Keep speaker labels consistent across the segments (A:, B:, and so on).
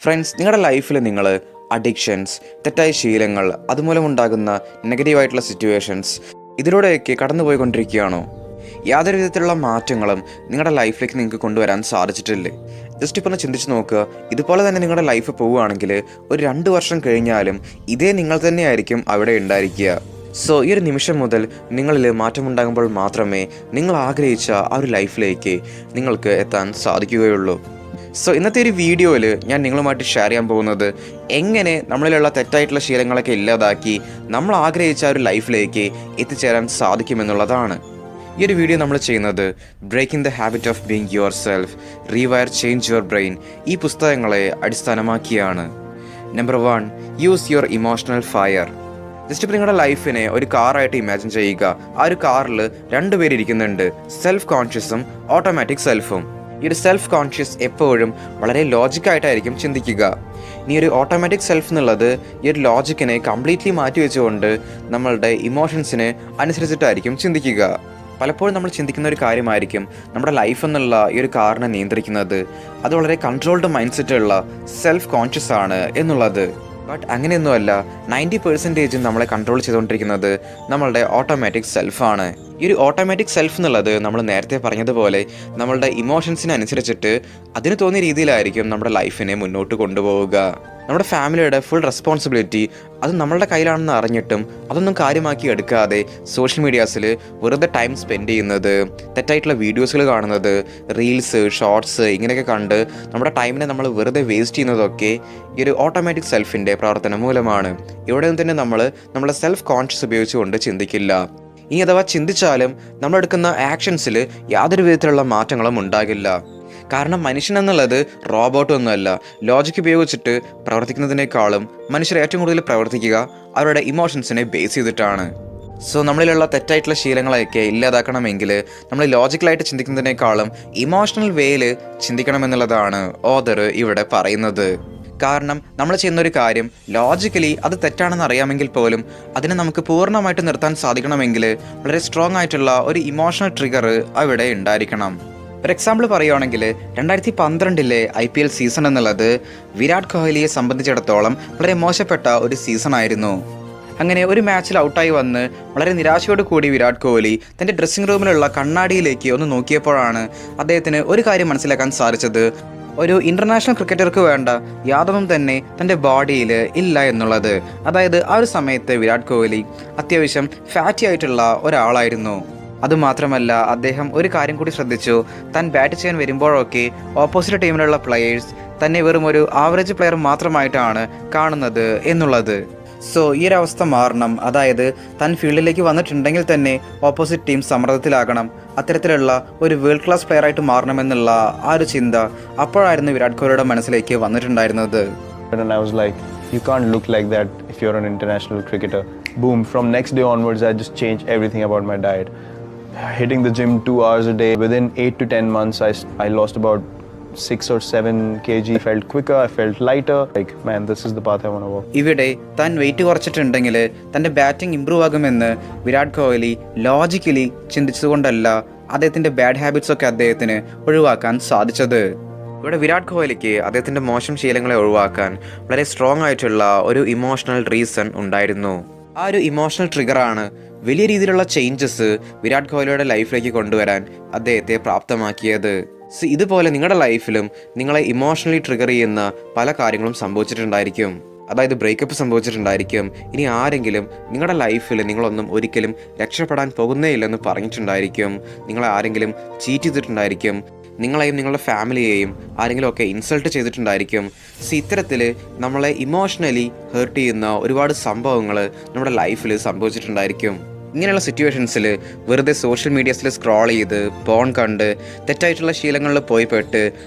A: Friends, നിങ്ങളുടെ ലൈഫിൽ നിങ്ങൾ അഡിക്ഷൻസ്, തെറ്റായ ശീലങ്ങൾ, അതുമൂലമുണ്ടാകുന്ന നെഗറ്റീവായിട്ടുള്ള സിറ്റുവേഷൻസ് ഇതിലൂടെയൊക്കെ കടന്നുപോയിക്കൊണ്ടിരിക്കുകയാണോ? യാതൊരു വിധത്തിലുള്ള മാറ്റങ്ങളും നിങ്ങളുടെ ലൈഫിലേക്ക് നിങ്ങൾക്ക് കൊണ്ടുവരാൻ സാധിച്ചിട്ടില്ലേ? ജസ്റ്റ് ഇപ്പോൾ ഒന്ന് ചിന്തിച്ച് നോക്കുക. ഇതുപോലെ തന്നെ നിങ്ങളുടെ ലൈഫ് പോവുകയാണെങ്കിൽ ഒരു 2 വർഷം കഴിഞ്ഞാലും ഇതേ നിങ്ങൾ തന്നെയായിരിക്കും അവിടെ ഉണ്ടായിരിക്കുക. സോ ഈ ഒരു നിമിഷം മുതൽ നിങ്ങളിൽ മാറ്റമുണ്ടാകുമ്പോൾ മാത്രമേ നിങ്ങൾ ആഗ്രഹിച്ച ആ ഒരു ലൈഫിലേക്ക് നിങ്ങൾക്ക് എത്താൻ സാധിക്കുകയുള്ളൂ. സോ ഇന്നത്തെ ഒരു വീഡിയോയിൽ ഞാൻ നിങ്ങളുമായിട്ട് ഷെയർ ചെയ്യാൻ പോകുന്നത് എങ്ങനെ നമ്മളിലുള്ള തെറ്റായിട്ടുള്ള ശീലങ്ങളൊക്കെ ഇല്ലാതാക്കി നമ്മൾ ആഗ്രഹിച്ച ഒരു ലൈഫിലേക്ക് എത്തിച്ചേരാൻ സാധിക്കുമെന്നുള്ളതാണ്. ഈ ഒരു വീഡിയോ നമ്മൾ ചെയ്യുന്നത് breaking the habit of being yourself, rewire change your brain ഈ പുസ്തകങ്ങളെ അടിസ്ഥാനമാക്കിയാണ്. Number 1, use your emotional fire. Just ഇപ്പോൾ നിങ്ങളുടെ ലൈഫിനെ ഒരു കാറായിട്ട് ഇമാജിൻ ചെയ്യുക. ആ ഒരു കാറിൽ 2 പേര് ഇരിക്കുന്നുണ്ട്, സെൽഫ് കോൺഷ്യസും ഓട്ടോമാറ്റിക് സെൽഫും. ഈ ഒരു സെൽഫ് കോൺഷ്യസ് എപ്പോഴും വളരെ ലോജിക്കായിട്ടായിരിക്കും ചിന്തിക്കുക. ഇനി ഒരു ഓട്ടോമാറ്റിക് സെൽഫ് എന്നുള്ളത് ഈ ഒരു ലോജിക്കിനെ കംപ്ലീറ്റ്ലി മാറ്റി വെച്ചുകൊണ്ട് നമ്മളുടെ ഇമോഷൻസിന് അനുസരിച്ചിട്ടായിരിക്കും ചിന്തിക്കുക. പലപ്പോഴും നമ്മൾ ചിന്തിക്കുന്ന ഒരു കാര്യമായിരിക്കും നമ്മുടെ ലൈഫ് എന്നുള്ള ഈ ഒരു കാറിനെ നിയന്ത്രിക്കുന്നത് അത് വളരെ കൺട്രോൾഡ് മൈൻഡ് സെറ്റുള്ള സെൽഫ് കോൺഷ്യസ് ആണ് എന്നുള്ളത്. ബട്ട് അങ്ങനെയൊന്നുമല്ല. 90% നമ്മളെ കൺട്രോൾ ചെയ്തുകൊണ്ടിരിക്കുന്നത് നമ്മളുടെ ഓട്ടോമാറ്റിക് സെൽഫാണ്. ഈ ഒരു ഓട്ടോമാറ്റിക് സെൽഫ് എന്നുള്ളത് നമ്മൾ നേരത്തെ പറഞ്ഞതുപോലെ നമ്മളുടെ ഇമോഷൻസിനനുസരിച്ചിട്ട് അതിന് തോന്നിയ രീതിയിലായിരിക്കും നമ്മുടെ ലൈഫിനെ മുന്നോട്ട് കൊണ്ടുപോവുക. നമ്മുടെ ഫാമിലിയുടെ ഫുൾ റെസ്പോൺസിബിലിറ്റി അത് നമ്മളുടെ കയ്യിലാണെന്ന് അറിഞ്ഞിട്ടും അതൊന്നും കാര്യമാക്കി എടുക്കാതെ സോഷ്യൽ മീഡിയാസിൽ വെറുതെ ടൈം സ്പെൻഡ് ചെയ്യുന്നത്, തെറ്റായിട്ടുള്ള വീഡിയോസുകൾ കാണുന്നത്, റീൽസ്, ഷോർട്സ് ഇങ്ങനെയൊക്കെ കണ്ട് നമ്മുടെ ടൈമിനെ നമ്മൾ വെറുതെ വേസ്റ്റ് ചെയ്യുന്നതൊക്കെ ഈ ഒരു ഓട്ടോമാറ്റിക് സെൽഫിൻ്റെ പ്രവർത്തനം മൂലമാണ്. ഇവിടെ നിന്ന് തന്നെ നമ്മളെ സെൽഫ് കോൺഷ്യസ് ഉപയോഗിച്ചുകൊണ്ട് ചിന്തിക്കില്ല. ഇനി അഥവാ ചിന്തിച്ചാലും നമ്മളെടുക്കുന്ന ആക്ഷൻസിൽ യാതൊരു വിധത്തിലുള്ള മാറ്റങ്ങളും ഉണ്ടാകില്ല. കാരണം മനുഷ്യൻ എന്നുള്ളത് റോബോട്ടൊന്നുമല്ല. ലോജിക്ക് ഉപയോഗിച്ചിട്ട് പ്രവർത്തിക്കുന്നതിനേക്കാളും മനുഷ്യർ ഏറ്റവും കൂടുതൽ പ്രവർത്തിക്കുക അവരുടെ ഇമോഷൻസിനെ ബേസ് ചെയ്തിട്ടാണ്. സോ നമ്മളിലുള്ള തെറ്റായിട്ടുള്ള ശീലങ്ങളെയൊക്കെ ഇല്ലാതാക്കണമെങ്കിൽ നമ്മൾ ലോജിക്കലായിട്ട് ചിന്തിക്കുന്നതിനേക്കാളും ഇമോഷണൽ വേയിൽ ചിന്തിക്കണമെന്നുള്ളതാണ് ഓഥർ ഇവിടെ പറയുന്നത്. കാരണം നമ്മൾ ചെയ്യുന്നൊരു കാര്യം ലോജിക്കലി അത് തെറ്റാണെന്ന് അറിയാമെങ്കിൽ പോലും അതിനെ നമുക്ക് പൂർണ്ണമായിട്ട് നിർത്താൻ സാധിക്കണമെങ്കിൽ വളരെ സ്ട്രോങ് ആയിട്ടുള്ള ഒരു ഇമോഷണൽ ട്രിഗർ അവിടെ ഉണ്ടായിരിക്കണം. ഒരു എക്സാമ്പിൾ പറയുകയാണെങ്കിൽ 2012 IPL സീസൺ എന്നുള്ളത് വിരാട് കോഹ്ലിയെ സംബന്ധിച്ചിടത്തോളം വളരെ മോശപ്പെട്ട ഒരു സീസൺ ആയിരുന്നു. അങ്ങനെ ഒരു മാച്ചിൽ ഔട്ടായി വന്ന് വളരെ നിരാശയോട് കൂടി വിരാട് കോഹ്ലി തൻ്റെ ഡ്രസ്സിംഗ് റൂമിലുള്ള കണ്ണാടിയിലേക്ക് ഒന്ന് നോക്കിയപ്പോഴാണ് അദ്ദേഹത്തിന് ഒരു കാര്യം മനസ്സിലാക്കാൻ സാധിച്ചത്. ഒരു ഇൻ്റർനാഷണൽ ക്രിക്കറ്റർക്ക് വേണ്ട യാതൊന്നും തന്നെ തൻ്റെ ബോഡിയിൽ ഇല്ല എന്നുള്ളത്. അതായത് ആ ഒരു സമയത്ത് വിരാട് കോഹ്ലി അത്യാവശ്യം ഫാറ്റി ആയിട്ടുള്ള ഒരാളായിരുന്നു. അതുമാത്രമല്ല, അദ്ദേഹം ഒരു കാര്യം കൂടി ശ്രദ്ധിച്ചു. താൻ ബാറ്റ് ചെയ്യാൻ വരുമ്പോഴൊക്കെ ഓപ്പോസിറ്റ് ടീമിലുള്ള പ്ലെയേഴ്സ് തന്നെ വെറും ഒരു ആവറേജ് പ്ലെയർ മാത്രമായിട്ടാണ് കാണുന്നത് എന്നുള്ളത്. സോ ഈ ഒരു അവസ്ഥ മാറണം. അതായത് താൻ ഫീൽഡിലേക്ക് വന്നിട്ടുണ്ടെങ്കിൽ തന്നെ ഓപ്പോസിറ്റ് ടീം സമ്മർദ്ദത്തിലാകണം, അത്തരത്തിലുള്ള ഒരു വേൾഡ് ക്ലാസ് പ്ലെയർ ആയിട്ട് മാറണമെന്നുള്ള ആ ഒരു ചിന്ത അപ്പോഴായിരുന്നു വിരാട് കോഹ്ലിയുടെ മനസ്സിലേക്ക് വന്നിട്ടുണ്ടായിരുന്നത്.
B: And I was like, you can't look like that if you're an international cricketer. Boom, from next day onwards I just changed everything about my diet. Hitting the gym 2 hours a day. Within 8 to 10 months I lost about 6 or 7 kg. I felt quicker, I felt lighter. Like, man, this is the path I want to walk.
A: ഇവിടെ താൻ wait കുറച്ചിട്ടുണ്ടെങ്കിൽ തൻ്റെ batting improve ആകുമെന്ന് Virat Kohli logically ചിന്തിച്ചുകൊണ്ടല്ല അദ്ദേഹത്തിൻ്റെ bad habits ഒക്കെ അദ്ദേഹത്തിന് ഒഴിവാക്കാൻ സാധിച്ചത്. ഇവിടെ വിരാട് കോഹ്ലിക്ക് അദ്ദേഹത്തിൻ്റെ മോശം ശീലങ്ങളെ ഒഴിവാക്കാൻ വളരെ സ്ട്രോങ് ആയിട്ടുള്ള ഒരു ഇമോഷണൽ റീസൺ ഉണ്ടായിരുന്നു. ആ ഒരു ഇമോഷണൽ ട്രിഗറാണ് വലിയ രീതിയിലുള്ള ചേഞ്ചസ് വിരാട് കോഹ്ലിയുടെ ലൈഫിലേക്ക് കൊണ്ടുവരാൻ അദ്ദേഹത്തെ പ്രാപ്തമാക്കിയത്. സോ ഇതുപോലെ നിങ്ങളുടെ ലൈഫിലും നിങ്ങളെ ഇമോഷണലി ട്രിഗർ ചെയ്യുന്ന പല കാര്യങ്ങളും സംഭവിച്ചിട്ടുണ്ടായിരിക്കും. അതായത് ബ്രേക്കപ്പ് സംഭവിച്ചിട്ടുണ്ടായിരിക്കും. ഇനി ആരെങ്കിലും നിങ്ങളുടെ ലൈഫിൽ നിങ്ങളൊന്നും ഒരിക്കലും രക്ഷപ്പെടാൻ പോകുന്നേ ഇല്ലെന്ന് പറഞ്ഞിട്ടുണ്ടായിരിക്കും. നിങ്ങളെ ആരെങ്കിലും ചീറ്റ് ചെയ്തിട്ടുണ്ടായിരിക്കും. നിങ്ങളെയും നിങ്ങളുടെ ഫാമിലിയെയും ആരെങ്കിലും ഒക്കെ ഇൻസൾട്ട് ചെയ്തിട്ടുണ്ടായിരിക്കും. സോ ഇത്തരത്തിൽ നമ്മളെ ഇമോഷണലി ഹേർട്ട് ചെയ്യുന്ന ഒരുപാട് സംഭവങ്ങൾ നമ്മുടെ ലൈഫിൽ സംഭവിച്ചിട്ടുണ്ടായിരിക്കും. ഇങ്ങനെയുള്ള സിറ്റുവേഷൻസിൽ വെറുതെ സോഷ്യൽ മീഡിയാസിൽ സ്ക്രോൾ ചെയ്ത് പോൺ കണ്ട് തെറ്റായിട്ടുള്ള ശീലങ്ങളിൽ പോയിപ്പെട്ട്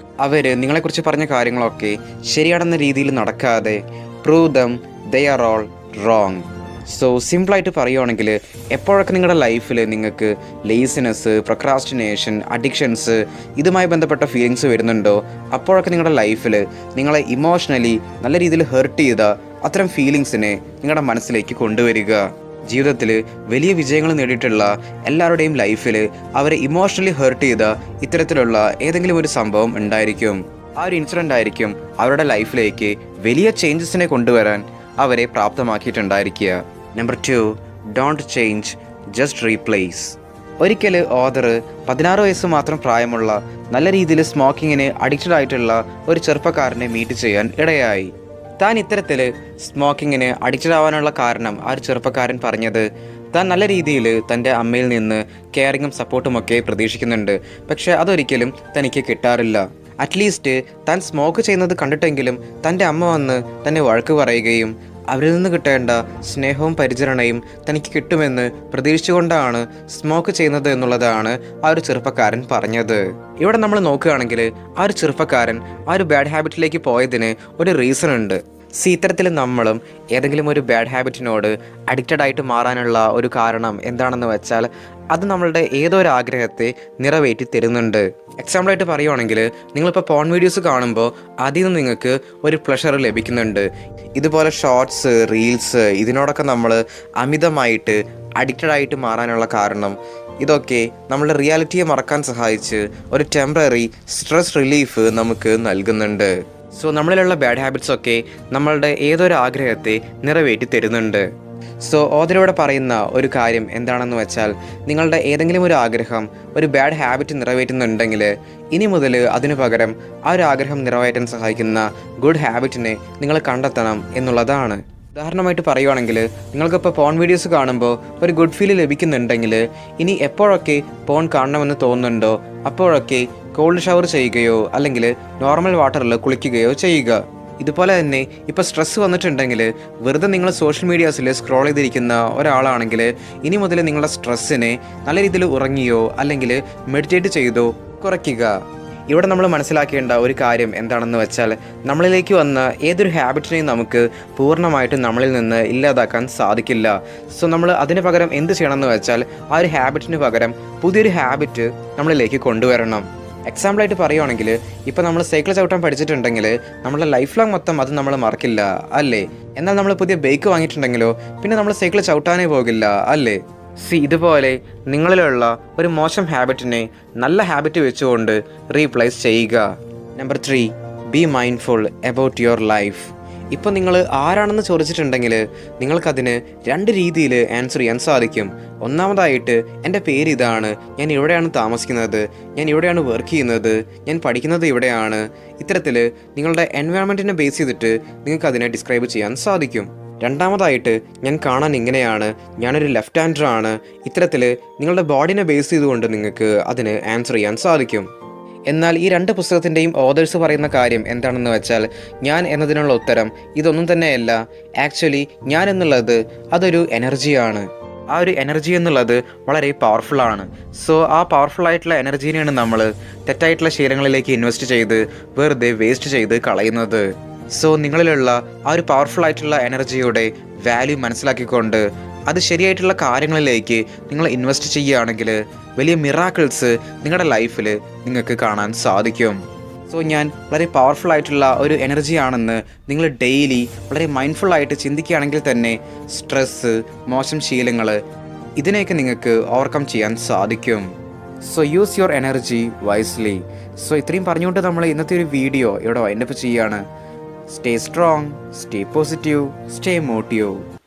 A: അവർ നിങ്ങളെക്കുറിച്ച് പറഞ്ഞ കാര്യങ്ങളൊക്കെ ശരിയാണെന്ന രീതിയിൽ നടക്കാതെ prove dum they are all wrong. So സിമ്പിളായിട്ട് പറയുകയാണെങ്കിൽ എപ്പോഴൊക്കെ നിങ്ങളുടെ ലൈഫിൽ നിങ്ങൾക്ക് ലേസിനെസ്, പ്രൊക്രാസ്റ്റിനേഷൻ, അഡിക്ഷൻസ് ഇതുമായി ബന്ധപ്പെട്ട ഫീലിങ്സ് വരുന്നുണ്ടോ അപ്പോഴൊക്കെ നിങ്ങളുടെ ലൈഫിൽ നിങ്ങളെ ഇമോഷണലി നല്ല രീതിയിൽ ഹേർട്ട് ചെയ്ത അത്തരം ഫീലിങ്സിനെ നിങ്ങളുടെ മനസ്സിലേക്ക് കൊണ്ടുവരിക. ജീവിതത്തിൽ വലിയ വിജയങ്ങൾ നേടിയിട്ടുള്ള എല്ലാവരുടെയും ലൈഫിൽ അവരെ ഇമോഷണലി ഹേർട്ട് ചെയ്ത ഇത്തരത്തിലുള്ള ഏതെങ്കിലും ഒരു സംഭവം ഉണ്ടായിരിക്കും. ആ ഒരു ഇൻസിഡൻ്റ് ആയിരിക്കും അവരുടെ ലൈഫിലേക്ക് വലിയ ചേഞ്ചസിനെ കൊണ്ടുവരാൻ അവരെ പ്രാപ്തമാക്കിയിട്ടുണ്ടായിരിക്കുക. Number 2, don't change, just replace. ഒരിക്കൽ ഓദർ 16 വയസ്സ് മാത്രം പ്രായമുള്ള നല്ല രീതിയിൽ സ്മോക്കിങ്ങിന് അഡിക്റ്റഡ് ആയിട്ടുള്ള ഒരു ചെറുപ്പക്കാരനെ മീറ്റ് ചെയ്യാൻ ഇടയായി. താൻ ഇത്തരത്തിൽ സ്മോക്കിങ്ങിന് അഡിക്റ്റഡ് ആവാനുള്ള കാരണം ആ ഒരു ചെറുപ്പക്കാരൻ പറഞ്ഞത്, താൻ നല്ല രീതിയിൽ തൻ്റെ അമ്മയിൽ നിന്ന് കെയറിങ്ങും സപ്പോർട്ടും ഒക്കെ പ്രതീക്ഷിക്കുന്നുണ്ട്, പക്ഷേ അതൊരിക്കലും തനിക്ക് കിട്ടാറില്ല. അറ്റ്ലീസ്റ്റ് താൻ സ്മോക്ക് ചെയ്യുന്നത് കണ്ടിട്ടെങ്കിലും തൻ്റെ അമ്മ വന്ന് തന്നെ വഴക്ക് പറയുകയും അവരിൽ നിന്ന് കിട്ടേണ്ട സ്നേഹവും പരിചരണയും തനിക്ക് കിട്ടുമെന്ന് പ്രതീക്ഷിച്ചുകൊണ്ടാണ് സ്മോക്ക് ചെയ്യുന്നത് എന്നുള്ളതാണ് ആ ഒരു ചെറുപ്പക്കാരൻ പറഞ്ഞത്. ഇവിടെ നമ്മൾ നോക്കുകയാണെങ്കിൽ ആ ഒരു ചെറുപ്പക്കാരൻ ആ ഒരു ബാഡ് ഹാബിറ്റിലേക്ക് പോയതിന് ഒരു റീസൺ ഉണ്ട്. ഇത്തരത്തിൽ നമ്മളും ഏതെങ്കിലും ഒരു ബാഡ് ഹാബിറ്റിനോട് അഡിക്റ്റഡ് ആയിട്ട് മാറാനുള്ള ഒരു കാരണം എന്താണെന്ന് വെച്ചാൽ അത് നമ്മളുടെ ഏതോ ഒരു ആഗ്രഹത്തെ നിറവേറ്റി തരുന്നുണ്ട്. എക്സാമ്പിളായിട്ട് പറയുവാണെങ്കിൽ നിങ്ങളിപ്പോൾ പോൺ വീഡിയോസ് കാണുമ്പോൾ അതിൽ നിന്ന് നിങ്ങൾക്ക് ഒരു പ്ലഷർ ലഭിക്കുന്നുണ്ട്. ഇതുപോലെ ഷോർട്സ്, റീൽസ് ഇതിനോടൊക്കെ നമ്മൾ അമിതമായിട്ട് അഡിക്റ്റഡ് ആയിട്ട് മാറാനുള്ള കാരണം ഇതൊക്കെ നമ്മളുടെ റിയാലിറ്റിയെ മറക്കാൻ സഹായിച്ച് ഒരു ടെമ്പററി സ്ട്രെസ് റിലീഫ് നമുക്ക് നൽകുന്നുണ്ട്. സോ നമ്മളിലുള്ള ബാഡ് ഹാബിറ്റ്സ് ഒക്കെ നമ്മളുടെ ഏതൊരു ആഗ്രഹത്തെ നിറവേറ്റി തരുന്നുണ്ട്. സോ ഓദറിലൂടെ പറയുന്ന ഒരു കാര്യം എന്താണെന്ന് വെച്ചാൽ നിങ്ങളുടെ ഏതെങ്കിലും ഒരു ആഗ്രഹം ഒരു ബാഡ് ഹാബിറ്റ് നിറവേറ്റുന്നുണ്ടെങ്കിൽ ഇനി മുതൽ അതിനു പകരം ആ ഒരു ആഗ്രഹം നിറവേറ്റാൻ സഹായിക്കുന്ന ഗുഡ് ഹാബിറ്റിനെ നിങ്ങൾ കണ്ടെത്തണം എന്നുള്ളതാണ്. ഉദാഹരണമായിട്ട് പറയുവാണെങ്കിൽ നിങ്ങൾക്കിപ്പോൾ പോൺ വീഡിയോസ് കാണുമ്പോൾ ഒരു ഗുഡ് ഫീൽ ലഭിക്കുന്നുണ്ടെങ്കിൽ ഇനി എപ്പോഴൊക്കെ പോൺ കാണണമെന്ന് തോന്നുന്നുണ്ടോ അപ്പോഴൊക്കെ കോൾഡ് ഷവർ ചെയ്യുകയോ അല്ലെങ്കിൽ നോർമൽ വാട്ടറിൽ കുളിക്കുകയോ ചെയ്യുക. ഇതുപോലെ തന്നെ ഇപ്പോൾ സ്ട്രെസ്സ് വന്നിട്ടുണ്ടെങ്കിൽ വെറുതെ നിങ്ങൾ സോഷ്യൽ മീഡിയാസിൽ സ്ക്രോൾ ചെയ്തിരിക്കുന്ന ഒരാളാണെങ്കിൽ ഇനി മുതൽ നിങ്ങളുടെ സ്ട്രെസ്സിനെ നല്ല രീതിയിൽ ഉറങ്ങിയോ അല്ലെങ്കിൽ മെഡിറ്റേറ്റ് ചെയ്തോ കുറയ്ക്കുക. ഇവിടെ നമ്മൾ മനസ്സിലാക്കേണ്ട ഒരു കാര്യം എന്താണെന്ന് വെച്ചാൽ നമ്മളിലേക്ക് വന്ന ഏതൊരു ഹാബിറ്റിനെയും നമുക്ക് പൂർണ്ണമായിട്ട് നമ്മളിൽ നിന്ന് ഇല്ലാതാക്കാൻ സാധിക്കില്ല. സോ നമ്മൾ അതിന് പകരം എന്ത് ചെയ്യണമെന്ന് വെച്ചാൽ ആ ഒരു ഹാബിറ്റിന് പകരം പുതിയൊരു ഹാബിറ്റ് നമ്മളിലേക്ക് കൊണ്ടുവരണം. എക്സാമ്പിളായിട്ട് പറയുവാണെങ്കിൽ ഇപ്പോൾ നമ്മൾ സൈക്കിൾ ചവിട്ടാൻ പഠിച്ചിട്ടുണ്ടെങ്കിൽ നമ്മുടെ ലൈഫ് ലോങ് മൊത്തം അത് നമ്മൾ മറക്കില്ല അല്ലേ? എന്നാൽ നമ്മൾ പുതിയ ബൈക്ക് വാങ്ങിയിട്ടുണ്ടെങ്കിലോ പിന്നെ നമ്മൾ സൈക്കിൾ ചവിട്ടാനേ പോകില്ല അല്ലേ? ഇതുപോലെ നിങ്ങളിലുള്ള ഒരു മോശം ഹാബിറ്റിനെ നല്ല ഹാബിറ്റ് വെച്ചുകൊണ്ട് റീപ്ലേസ് ചെയ്യുക. Number 3, B mindful about your life. ഇപ്പോൾ നിങ്ങൾ ആരാണെന്ന് ചോദിച്ചിട്ടുണ്ടെങ്കിൽ നിങ്ങൾക്കതിന് 2 രീതിയിൽ ആൻസർ ചെയ്യാൻ സാധിക്കും. ഒന്നാമതായിട്ട് എൻ്റെ പേര് ഇതാണ്, ഞാൻ ഇവിടെയാണ് താമസിക്കുന്നത്, ഞാൻ ഇവിടെയാണ് വർക്ക് ചെയ്യുന്നത്, ഞാൻ പഠിക്കുന്നത് ഇവിടെയാണ്. ഇത്തരത്തിൽ നിങ്ങളുടെ എൻവയോൺമെൻറ്റിനെ ബേസ് ചെയ്തിട്ട് നിങ്ങൾക്കതിനെ ഡിസ്ക്രൈബ് ചെയ്യാൻ സാധിക്കും. രണ്ടാമതായിട്ട് ഞാൻ കാണാൻ ഇങ്ങനെയാണ്, ഞാനൊരു ലെഫ്റ്റ് ഹാൻഡറാണ്. ഇത്തരത്തിൽ നിങ്ങളുടെ ബോഡിനെ ബേസ് ചെയ്തുകൊണ്ട് നിങ്ങൾക്ക് അതിന് ആൻസർ ചെയ്യാൻ സാധിക്കും. എന്നാൽ ഈ 2 പുസ്തകത്തിൻ്റെയും ഓതേഴ്സ് പറയുന്ന കാര്യം എന്താണെന്ന് വെച്ചാൽ ഞാൻ എന്നതിനുള്ള ഉത്തരം ഇതൊന്നും തന്നെയല്ല. ആക്ച്വലി ഞാൻ എന്നുള്ളത് അതൊരു എനർജിയാണ്. ആ ഒരു എനർജി എന്നുള്ളത് വളരെ പവർഫുള്ളാണ്. സോ ആ പവർഫുൾ ആയിട്ടുള്ള എനർജീനെയാണ് നമ്മൾ തെറ്റായിട്ടുള്ള ശീലങ്ങളിലേക്ക് ഇൻവെസ്റ്റ് ചെയ്ത് വെറുതെ വേസ്റ്റ് ചെയ്ത് കളയുന്നത്. സോ നിങ്ങളിലുള്ള ആ ഒരു പവർഫുൾ ആയിട്ടുള്ള എനർജിയുടെ വാല്യൂ മനസ്സിലാക്കിക്കൊണ്ട് അത് ശരിയായിട്ടുള്ള കാര്യങ്ങളിലേക്ക് നിങ്ങൾ ഇൻവെസ്റ്റ് ചെയ്യുകയാണെങ്കിൽ വലിയ മിറാക്കിൾസ് നിങ്ങളുടെ ലൈഫിൽ നിങ്ങൾക്ക് കാണാൻ സാധിക്കും. സോ ഞാൻ വളരെ പവർഫുൾ ആയിട്ടുള്ള ഒരു എനർജി ആണെന്ന് നിങ്ങൾ ഡെയിലി വളരെ മൈൻഡ്ഫുൾ ആയിട്ട് ചിന്തിക്കുകയാണെങ്കിൽ തന്നെ സ്ട്രെസ്സ്, മോശം ശീലങ്ങൾ ഇതിനെയൊക്കെ നിങ്ങൾക്ക് ഓവർകം ചെയ്യാൻ സാധിക്കും. So use your energy wisely. So ഇത്രയും പറഞ്ഞുകൊണ്ട് നമ്മൾ ഇന്നത്തെ ഒരു വീഡിയോ ഇവിടെ വൈൻഡപ്പ് ചെയ്യുകയാണ്. Stay strong, stay positive, stay motive.